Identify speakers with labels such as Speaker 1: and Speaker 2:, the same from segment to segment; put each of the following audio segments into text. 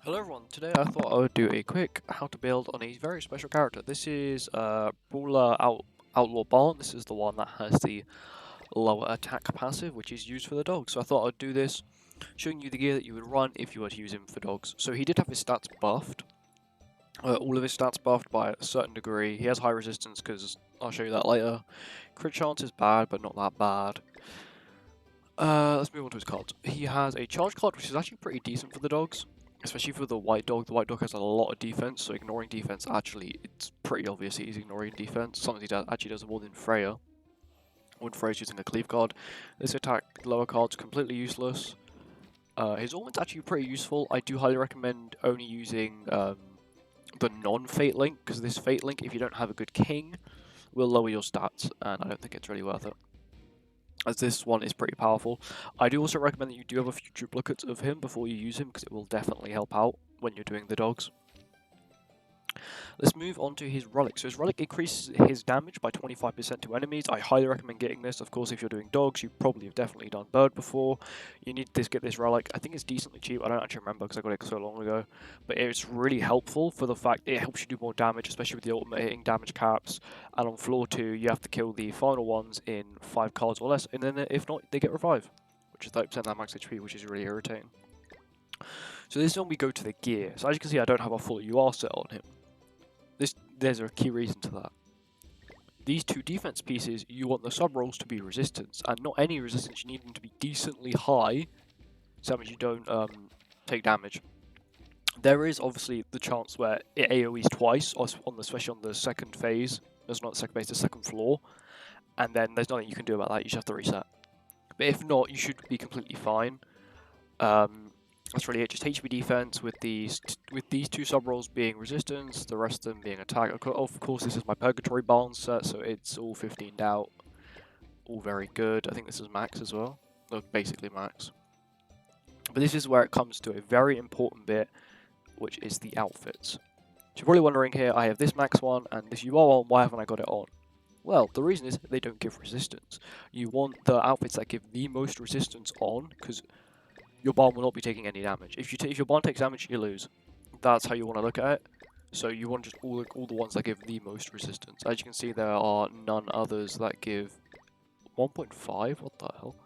Speaker 1: Hello everyone, today I thought I would do a quick how to build on a very special character. This is Brawler Outlaw Barn. This is the one that has the lower attack passive, which is used for the dogs. So I thought I'd do this, showing you the gear that you would run if you were to use him for dogs. So he did have his stats buffed. All of his stats buffed by a certain degree. He has high resistance because I'll show you that later. Crit chance is bad, but not that bad. Let's move on to his cards. He has a charge card, which is actually pretty decent for the dogs. Especially for the white dog. The white dog has a lot of defense, so ignoring defense actually, it's pretty obvious he's ignoring defense. Something he actually does more than Freya. When Freya's using a cleave card. This attack lower card's completely useless. His ornment's actually pretty useful. I do highly recommend only using the non-Fate Link, because this Fate Link, if you don't have a good king, will lower your stats, and I don't think it's really worth it, as this one is pretty powerful. I do also recommend that you do have a few duplicates of him before you use him, because it will definitely help out when you're doing the dogs. Let's move on to his relic. So his relic increases his damage by 25% to enemies. I highly recommend getting this. Of course, if you're doing dogs, you probably have definitely done bird before. You need to get this relic. I think it's decently cheap. I don't actually remember because I got it so long ago. But it's really helpful for the fact it helps you do more damage, especially with the ultimate hitting damage caps. And on floor 2, you have to kill the final ones in 5 cards or less. And then if not, they get revive, which is 30% that max HP, which is really irritating. So this is when we go to the gear. So as you can see, I don't have a full UR set on him. There's a key reason to that. These two defense pieces, you want the sub-rolls to be resistance, and not any resistance, you need them to be decently high, so that means you don't take damage. There is obviously the chance where it AoEs twice, especially on the second phase, there's not the second phase, the second floor, and then there's nothing you can do about that, you just have to reset. But if not, you should be completely fine. That's really it, just HTB defense with these two sub-rolls being resistance, the rest of them being attack. Of course, this is my Purgatory Barn set, so it's all 15'd out. All very good. I think this is max as well. Or basically max. But this is where it comes to a very important bit, which is the outfits. So you're probably wondering here, I have this max one and this UR one, why haven't I got it on? Well, the reason is they don't give resistance. You want the outfits that give the most resistance on, because your barn will not be taking any damage. If your barn takes damage, you lose. That's how you want to look at it. So you want just all the ones that give the most resistance. As you can see, there are none others that give 1.5. What the hell?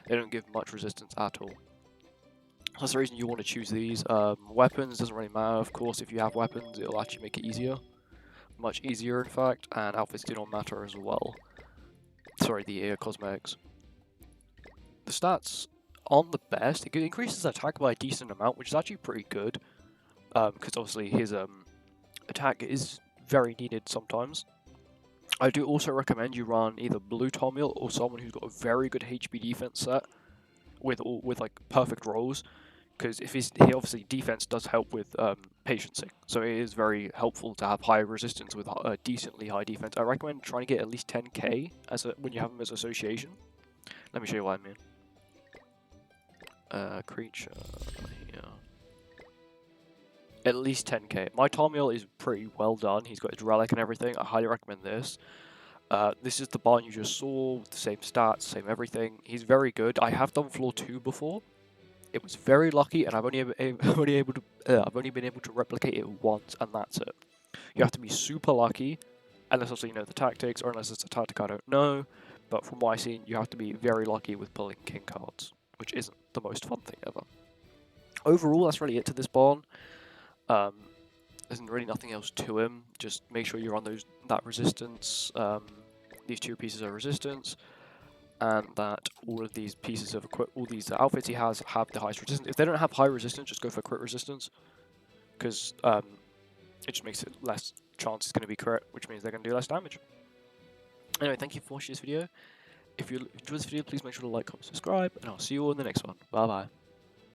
Speaker 1: They don't give much resistance at all. That's the reason you want to choose these. Weapons doesn't really matter. Of course, if you have weapons, it'll actually make it easier. Much easier, in fact. And outfits do not matter as well. Sorry, the cosmetics. The stats aren't the best. It increases attack by a decent amount, which is actually pretty good, because obviously his attack is very needed sometimes. I do also recommend you run either Blue Tomiel or someone who's got a very good HP defense set with like perfect rolls, because he obviously defense does help with patiencing, so it is very helpful to have high resistance with decently high defense. I recommend trying to get at least 10k when you have them as association. Let me show you what I mean. Creature here. At least 10k. My Tomiel is pretty well done. He's got his relic and everything. I highly recommend this. This is the barn you just saw with the same stats, same everything. He's very good. I have done floor 2 before. It was very lucky, and I've only been able to replicate it once, and that's it. You have to be super lucky, unless also you know the tactics, or unless it's a tactic I don't know. But from what I've seen, you have to be very lucky with pulling king cards, which isn't the most fun thing ever. Overall, that's really it to this barn. There's really nothing else to him. Just make sure you're on that resistance. These two pieces of resistance, and that all of these pieces of all these outfits he has have the highest resistance. If they don't have high resistance, just go for crit resistance, because it just makes it less chance it's going to be crit, which means they're going to do less damage. Anyway, thank you for watching this video. If you enjoyed this video, please make sure to like, comment, subscribe, and I'll see you all in the next one. Bye bye.